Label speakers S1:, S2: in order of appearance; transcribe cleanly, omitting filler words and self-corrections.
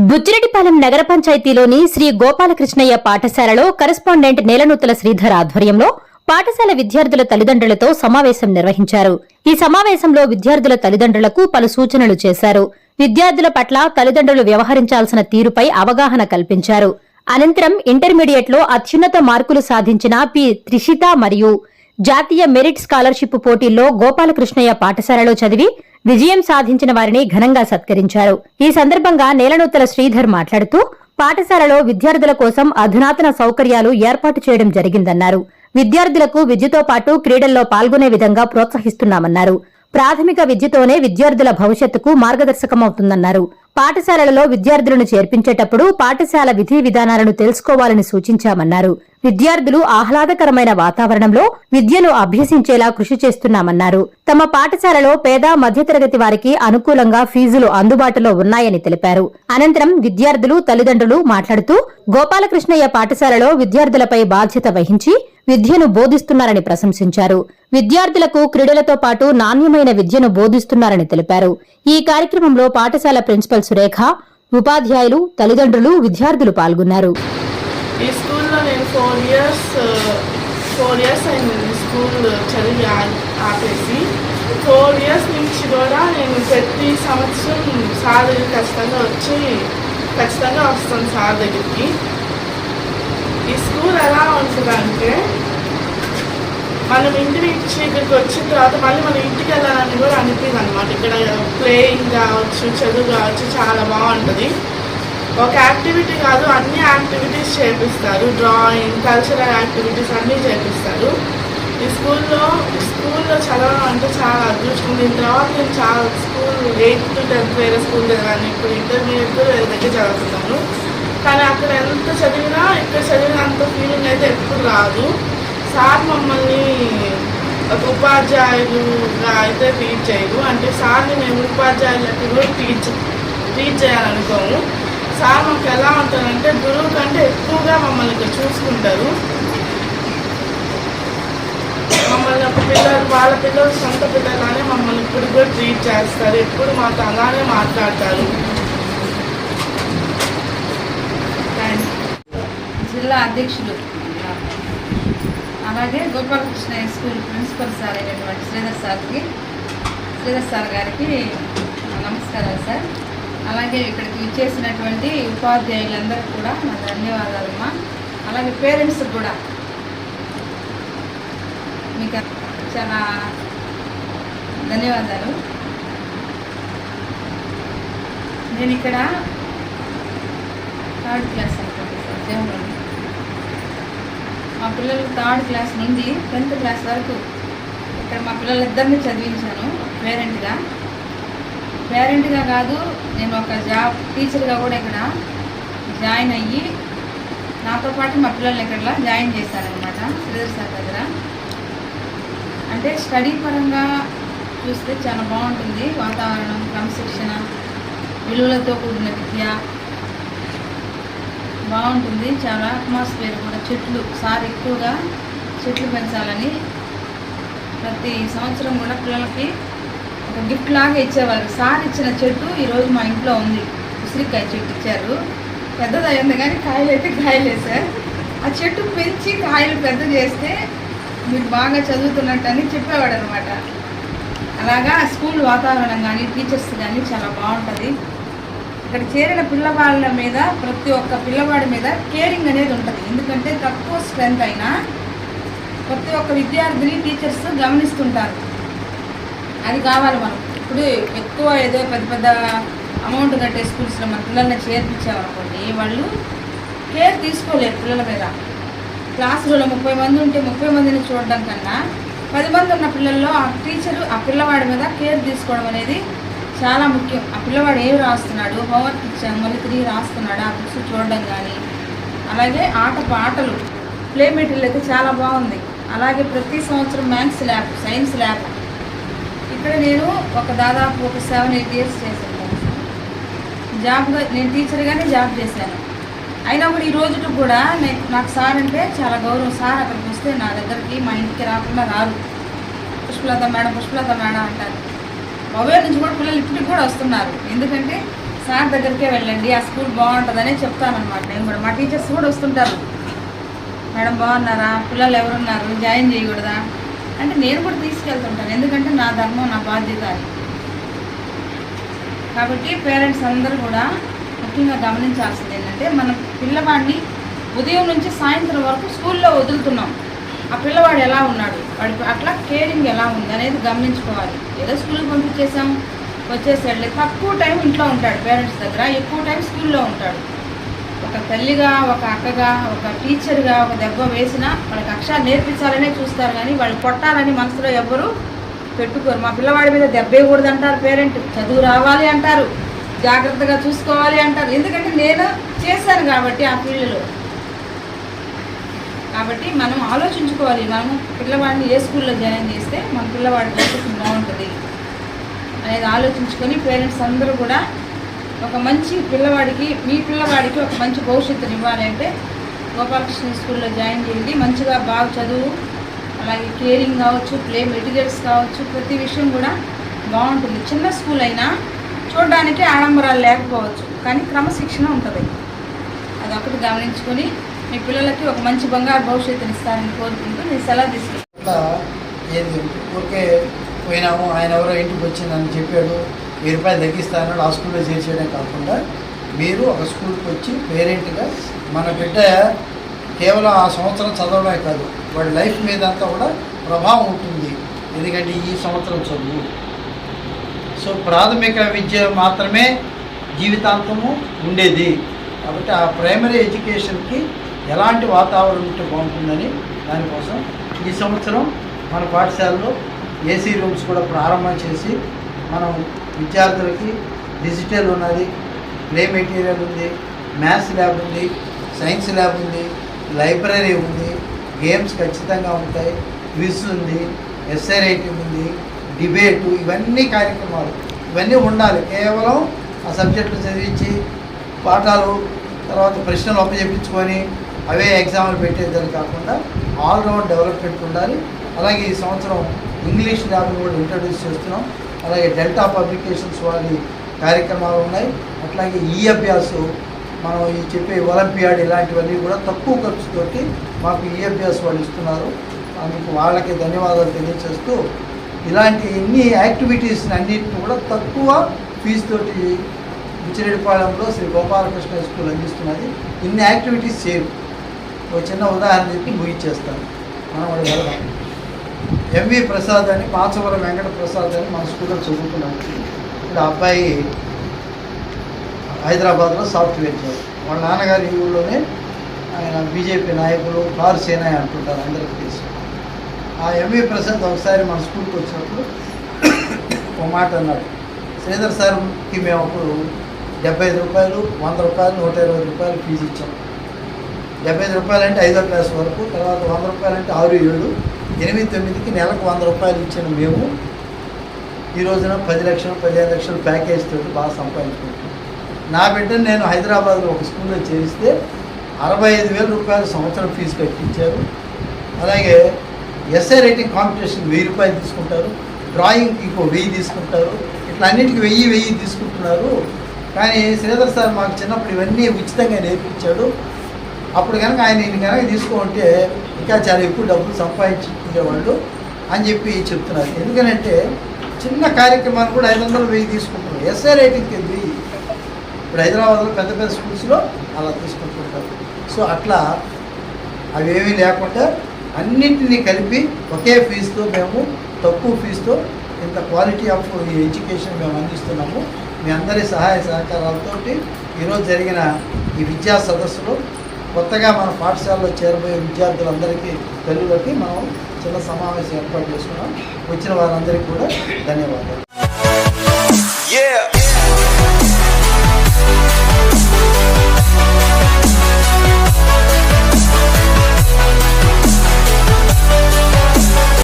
S1: బుచ్చిరెడ్డిపాలెం నగర పంచాయతీలోని శ్రీ గోపాలకృష్ణయ్య పాఠశాలలో కరెస్పాండెంట్ నేలనూతల శ్రీధర్ ఆధ్వర్యంలో పాఠశాల విద్యార్థుల తల్లిదండ్రులతో సమావేశం నిర్వహించారు. ఈ సమావేశంలో విద్యార్థుల తల్లిదండ్రులకు పలు సూచనలు చేశారు. విద్యార్థుల పట్ల తల్లిదండ్రులు వ్యవహరించాల్సిన తీరుపై అవగాహన కల్పించారు. అనంతరం ఇంటర్మీడియట్లో అత్యున్నత మార్కులు సాధించిన పి త్రిషిత మరియు జాతీయ మెరిట్ స్కాలర్షిప్ పోటీల్లో గోపాలకృష్ణయ్య పాఠశాలలో చదివి విజయం సాధించిన వారిని ఘనంగా సత్కరించారు. ఈ సందర్భంగా నేలనూతల శ్రీధర్ మాట్లాడుతూ పాఠశాలలో విద్యార్థుల కోసం అధునాతన సౌకర్యాలు ఏర్పాటు చేయడం జరిగిందన్నారు. విద్యార్థులకు విద్యతో పాటు క్రీడల్లో పాల్గొనే విధంగా ప్రోత్సహిస్తున్నామన్నారు. ప్రాథమిక విద్యతోనే విద్యార్థుల భవిష్యత్తుకు మార్గదర్శకమవుతుందన్నారు. పాఠశాలలలో విద్యార్థులను చేర్పించేటప్పుడు పాఠశాల విధి విధానాలను తెలుసుకోవాలని సూచించామన్నారు. విద్యార్థులు ఆహ్లాదకరమైన వాతావరణంలో విద్యను అభ్యసించేలా కృషి చేస్తున్నామన్నారు. తమ పాఠశాలలో పేద మధ్యతరగతి వారికి అనుకూలంగా ఫీజులు అందుబాటులో ఉన్నాయని తెలిపారు. అనంతరం విద్యార్థులు తల్లిదండ్రులు మాట్లాడుతూ గోపాలకృష్ణయ్య పాఠశాలలో విద్యార్థులపై బాధ్యత వహించి విద్యను బోధిస్తున్నారని ప్రశంసించారు. విద్యార్థులకు క్రీడలతో పాటు నాణ్యమైన విద్యను బోధిస్తున్నారని తెలిపారు. ఈ కార్యక్రమంలో పాఠశాల ప్రిన్సిపల్ సురేఖ, ఉపాధ్యాయులు, తల్లిదండ్రులు, విద్యార్థులు పాల్గొన్నారు.
S2: ఈ స్కూల్లో నేను 4 ఇయర్స్ అయింది స్కూల్ చదివి ఆపేసి. 4 ఇయర్స్ నుంచి కూడా నేను ప్రతి సంవత్సరం సార్ దగ్గరికి ఖచ్చితంగా వస్తాను సార్ దగ్గరికి. ఈ స్కూల్ ఎలా ఉంటుందంటే మనం ఇంటికి ఇక్కడికి వచ్చిన తర్వాత మళ్ళీ మనం ఇంటికి వెళ్ళాలని కూడా అనిపించింది అనమాట. ఇక్కడ ప్లేయింగ్ కావచ్చు, చదువు కావచ్చు, చాలా బాగుంటుంది. ఒక యాక్టివిటీ కాదు, అన్ని యాక్టివిటీస్ చేపిస్తారు. డ్రాయింగ్, కల్చరల్ యాక్టివిటీస్ అన్నీ చేపిస్తారు. ఈ స్కూల్లో చదవడం అంటే చాలా అదృష్టం. దీని తర్వాత నేను చాలా స్కూల్ 8th to 10th వేరే స్కూల్ చదివాను. ఇప్పుడు ఇంటర్మీడియట్ కూడా వేరే దగ్గర చదువుతున్నాను. కానీ అక్కడ ఎంత చదివినా ఇక్కడ చదివినంత ఫీలింగ్ అయితే ఎప్పుడు రాదు. సార్ మమ్మల్ని ఒక ఉపాధ్యాయులుగా అయితే ట్రీట్ చేయరు. అంటే సార్ని మేము ఉపాధ్యాయులకి కూడా ట్రీట్ చేయాలనుకోము. సార్ మాకు ఎలా ఉంటారంటే గురువు కంటే ఎక్కువగా మమ్మల్ని ఇక్కడ చూసుకుంటారు. మమ్మల్ని ఒక వాళ్ళ పిల్లలు సొంత పిల్లలానే మమ్మల్ని ఇప్పుడు కూడా ట్రీట్ చేస్తారు. ఎప్పుడు మాతో అలానే మాట్లాడతారు.
S3: జిల్లా అధ్యక్షులు అలాగే గోపాలకృష్ణయ్య స్కూల్ ప్రిన్సిపల్ సార్ అయినటువంటి శ్రీధర్ సార్ గారికి నమస్కారాలు సార్. అలాగే ఇక్కడికి ఇచ్చేసినటువంటి ఉపాధ్యాయులందరూ కూడా నా ధన్యవాదాలమ్మా. అలాగే పేరెంట్స్ కూడా మీకు చాలా ధన్యవాదాలు. నేను ఇక్కడ 3rd క్లాస్ అనుకుంటున్నాను సార్ దేవుడు. మా పిల్లలు 3rd క్లాస్ నుండి 10th క్లాస్ వరకు ఇక్కడ మా పిల్లలిద్దరిని చదివించాను. పేరెంట్గా కాదు, నేను ఒక టీచర్గా కూడా ఇక్కడ జాయిన్ అయ్యి నాతో పాటు మా పిల్లల్ని ఇక్కడ జాయిన్ చేశానమాట శ్రీధర్ సార్ దగ్గర. అంటే స్టడీ పరంగా చూస్తే చాలా బాగుంటుంది. వాతావరణం, క్రమశిక్షణ, విలువలతో కూడిన విద్య బాగుంటుంది. చాలా అట్మాస్ఫియర్ కూడా, చెట్లు, సార్ ఎక్కువగా చెట్లు పెంచాలని ప్రతి సంవత్సరం కూడా పిల్లలకి ఒక గిఫ్ట్ లాగా ఇచ్చేవారు. సార్ ఇచ్చిన చెట్టు ఈరోజు మా ఇంట్లో ఉంది. ఉసిరికాయ చెట్టు ఇచ్చారు. పెద్దదయ్యింది కానీ కాయలు అయితే కాయలే సార్. ఆ చెట్టు పెంచి కాయలు పెద్ద చేస్తే మీరు బాగా చదువుతున్నట్టు అని చెప్పేవాడు అనమాట. అలాగా స్కూల్ వాతావరణం కానీ టీచర్స్ కానీ చాలా బాగుంటుంది. ఇక్కడ చేరిన పిల్లవాళ్ళ మీద, ప్రతి ఒక్క పిల్లవాడి మీద కేరింగ్ అనేది ఉంటుంది. ఎందుకంటే తక్కువ స్ట్రెంత్ అయినా ప్రతి ఒక్క విద్యార్థిని టీచర్స్ గమనిస్తుంటారు. అది కావాలి మనం. ఇప్పుడు ఎక్కువ ఏదో పెద్ద అమౌంట్ కట్టే స్కూల్స్లో మన పిల్లల్ని చేర్పించామనుకోండి, వాళ్ళు కేర్ తీసుకోలేరు పిల్లల మీద. క్లాసులలో 30 మంది ఉంటే 30 మందిని చూడడం కన్నా 10 మంది ఉన్న పిల్లల్లో ఆ టీచరు ఆ పిల్లవాడి మీద కేర్ తీసుకోవడం అనేది చాలా ముఖ్యం. ఆ పిల్లవాడు ఏమి రాస్తున్నాడు, హోంవర్క్ ఇచ్చాము మళ్ళీ తిరిగి రాస్తున్నాడు, ఆ బుక్స్ చూడడం కానీ. అలాగే పాటలు, ప్లే మెటీరియల్ అయితే చాలా బాగుంది. అలాగే ప్రతి సంవత్సరం మ్యాథ్స్ ల్యాబ్, సైన్స్ ల్యాబ్. ఇక్కడ నేను దాదాపు ఒక 7-8 ఇయర్స్ చేశాను జాబ్గా. నేను టీచర్గానే జాబ్ చేశాను. అయినా కూడా ఈ రోజుకి కూడా నాకు సార్ అంటే చాలా గౌరవం. సార్ అక్కడికి వస్తే నా దగ్గరికి, మా ఇంటికి రాకుండా రారు. పుష్పలత మేడం అంటారు. మొబైల్ నుంచి కూడా పిల్లలు ఇప్పటికి కూడా వస్తున్నారు. ఎందుకంటే సార్ దగ్గరికే వెళ్ళండి, ఆ స్కూల్ బాగుంటుందని చెప్తానమాట. నేను కూడా మా టీచర్స్ కూడా వస్తుంటారు, మేడం బాగున్నారా, పిల్లలు ఎవరున్నారు, జాయిన్ చేయకూడదా అంటే నేను కూడా తీసుకెళ్తుంటాను, ఎందుకంటే నా ధర్మం నా బాధ్యత అని. కాబట్టి పేరెంట్స్ అందరూ కూడా ముఖ్యంగా గమనించాల్సింది ఏంటంటే, మన పిల్లవాడిని ఉదయం నుంచి సాయంత్రం వరకు స్కూల్లో వదులుతున్నాం, ఆ పిల్లవాడు ఎలా ఉన్నాడు, వాడి అట్లా కేరింగ్ ఎలా ఉంది అనేది గమనించుకోవాలి. ఏదో స్కూల్కి పంపించేసాం వచ్చేసాడులే, తక్కువ టైం ఇంట్లో ఉంటాడు పేరెంట్స్ దగ్గర, ఎక్కువ టైం స్కూల్లో ఉంటాడు. ఒక తల్లిగా, ఒక అక్కగా, ఒక టీచర్గా ఒక దెబ్బ వేసినా వాళ్ళకి అక్షరాలు నేర్పించాలనే చూస్తారు, కానీ వాళ్ళు కొట్టాలని మనసులో ఎవ్వరూ పెట్టుకోరు. మా పిల్లవాడి మీద దెబ్బ వేయకూడదు అంటారు పేరెంట్, చదువు రావాలి అంటారు, జాగ్రత్తగా చూసుకోవాలి అంటారు. ఎందుకంటే నేను చేశాను కాబట్టి ఆ ఫీల్డ్లో. కాబట్టి మనం ఆలోచించుకోవాలి, మనము పిల్లవాడిని ఏ స్కూల్లో జాయిన్ చేస్తే మన పిల్లవాడి భవిష్యత్తు బాగుంటుంది అనేది ఆలోచించుకొని పేరెంట్స్ అందరూ కూడా ఒక మంచి పిల్లవాడికి, మీ పిల్లవాడికి ఒక మంచి భవిష్యత్తుని ఇవ్వాలి అంటే గోపాలకృష్ణ స్కూల్లో జాయిన్ చేయండి. మంచిగా బాగా చదువు, అలాగే కేరింగ్ కావచ్చు, ప్లే మెటీరియల్స్ కావచ్చు, ప్రతి విషయం కూడా బాగుంటుంది. చిన్న స్కూల్ అయినా చూడడానికి ఆడంబరాలు లేకపోవచ్చు, కానీ క్రమశిక్షణ ఉంటుంది. అదొకటి గమనించుకొని మీ పిల్లలకి ఒక మంచి బంగారు భవిష్యత్తుని ఇస్తారని కోరుకుంటూ నేను సెలవు తీసుకుంటాను.
S4: ఏది ఊరికే పోయినాము, ఆయన ఎవరో ఇంటికి వచ్చిందని చెప్పాడు, 1000 రూపాయలు తగ్గిస్తానన్నాడు, ఆ స్కూల్లో చేర్చేయడం కాకుండా మీరు ఒక స్కూల్కి వచ్చి పేరెంట్గా మన బిడ్డ కేవలం ఆ సంవత్సరం చదవడమే కాదు, వాడి లైఫ్ మీద అంతా కూడా ప్రభావం ఉంటుంది. ఎందుకంటే ఈ సంవత్సరం చదువు, సో ప్రాథమిక విద్య మాత్రమే జీవితాంతము ఉండేది. కాబట్టి ఆ ప్రైమరీ ఎడ్యుకేషన్కి ఎలాంటి వాతావరణం ఉంటే బాగుంటుందని దానికోసం ఈ సంవత్సరం మన పాఠశాలలో ఏసీ రూమ్స్ కూడా ప్రారంభం చేసి మనం విద్యార్థులకి డిజిటల్ ఉన్నది, ప్లే మెటీరియల్ ఉంది, మ్యాథ్స్ ల్యాబ్ ఉంది, సైన్స్ ల్యాబ్ ఉంది, లైబ్రరీ ఉంది, గేమ్స్ ఖచ్చితంగా ఉంటాయి, క్విజ్ ఉంది, ఎస్ఏ రైటింగ్ ఉంది, డిబేటు, ఇవన్నీ కార్యక్రమాలు ఇవన్నీ ఉండాలి. కేవలం ఆ సబ్జెక్టులు చదివించి పాఠాలు తర్వాత ప్రశ్నలు అప్పచెప్పించుకొని అవే ఎగ్జామ్లు పెట్టేదని కాకుండా ఆల్రౌండ్ డెవలప్మెంట్ ఉండాలి. అలాగే ఈ సంవత్సరం ఇంగ్లీష్ ల్యాబ్ను కూడా ఇంట్రడ్యూస్ చేస్తున్నాం. అలాగే డెల్టా పబ్లికేషన్స్ వారి కార్యక్రమాలు ఉన్నాయి. అట్లాగే ఈ అభ్యాసు మనం ఈ చెప్పే ఒలింపియాడ్ ఇలాంటివన్నీ కూడా తక్కువ ఖర్చుతోటి మాకు ఈ అభ్యాసం వాళ్ళు ఇస్తున్నారు. అందుకు వాళ్ళకి ధన్యవాదాలు తెలియజేస్తూ ఇలాంటి ఎన్ని యాక్టివిటీస్ని అన్నింటిని కూడా తక్కువ ఫీజుతోటి బుచ్చిరెడ్డిపాళెంలో శ్రీ గోపాలకృష్ణ స్కూల్ అందిస్తున్నది. ఇన్ని యాక్టివిటీస్ చేయరు. ఒక చిన్న ఉదాహరణ చెప్పి ముగిచ్చేస్తాను. మనం వాడు వెళ్దాం. ఎంవి ప్రసాద్ అని, పాచవరం వెంకట ప్రసాద్ అని మన స్కూల్లో చదువుకున్నాడు. ఇప్పుడు ఆ అబ్బాయి హైదరాబాద్లో సాఫ్ట్వేర్ జాబ్. వాళ్ళ నాన్నగారు ఈ ఊళ్ళోనే ఆయన బీజేపీ నాయకులు, కారు సేనాయ్ అంటుంటారు అందరికీ తెలుసు. ఆ ఎంవి ప్రసాద్ ఒకసారి మన స్కూల్కి వచ్చినప్పుడు ఒక మాట అన్నాడు, శ్రీధర్ సార్కి మేము అప్పుడు 75 రూపాయలు, 100 రూపాయలు, 120 రూపాయలు ఫీజు ఇచ్చాం. 75 రూపాయలు అంటే 5వ క్లాస్ వరకు, తర్వాత 100 రూపాయలు అంటే 6, 7, 8, 9కి నెలకు 100 రూపాయలు ఇచ్చిన మేము ఈ రోజున 10 లక్షలు, 15 లక్షలు ప్యాకేజ్ తోటి బాగా సంపాదించుకుంటున్నాం. నా బిడ్డను నేను హైదరాబాద్లో ఒక స్కూల్లో చేరిస్తే 65,000 రూపాయలు సంవత్సరం ఫీజు కట్టించారు. అలాగే ఎస్ఏ రైటింగ్ కాంపిటీషన్ 1000 రూపాయలు తీసుకుంటారు, డ్రాయింగ్కి ఇంకో 1000 తీసుకుంటారు, ఇట్లా అన్నిటికీ 1000 తీసుకుంటున్నారు. కానీ శ్రీధర్ సార్ మాకు చిన్నప్పుడు ఇవన్నీ ఉచితంగా నేర్పించాడు. అప్పుడు కనుక ఆయన కనుక తీసుకుంటే ఇంకా చాలా ఎక్కువ డబ్బులు సంపాదించుకునేవాళ్ళు అని చెప్పి చెప్తున్నారు. ఎందుకనంటే చిన్న కార్యక్రమాలు కూడా 500, 1000 తీసుకుంటున్నారు. ఎస్ఏ రైటింగ్కి 1000. ఇప్పుడు హైదరాబాద్లో పెద్ద పెద్ద స్కూల్స్లో అలా తీసుకుంటుంటారు. సో అట్లా అవేమీ లేకుండా అన్నింటినీ కలిపి ఒకే ఫీజుతో మేము తక్కువ ఫీజుతో ఇంత క్వాలిటీ ఆఫ్ ఎడ్యుకేషన్ మేము అందిస్తున్నాము. మీ అందరి సహాయ సహకారాలతో ఈరోజు జరిగిన ఈ విద్యా సదస్సులో కొత్తగా మన పాఠశాలలో చేరబోయే విద్యార్థులందరికీ తల్లులకి మనం చిన్న సమావేశం ఏర్పాటు చేసుకున్నాం. వచ్చిన వారందరికీ కూడా ధన్యవాదాలు.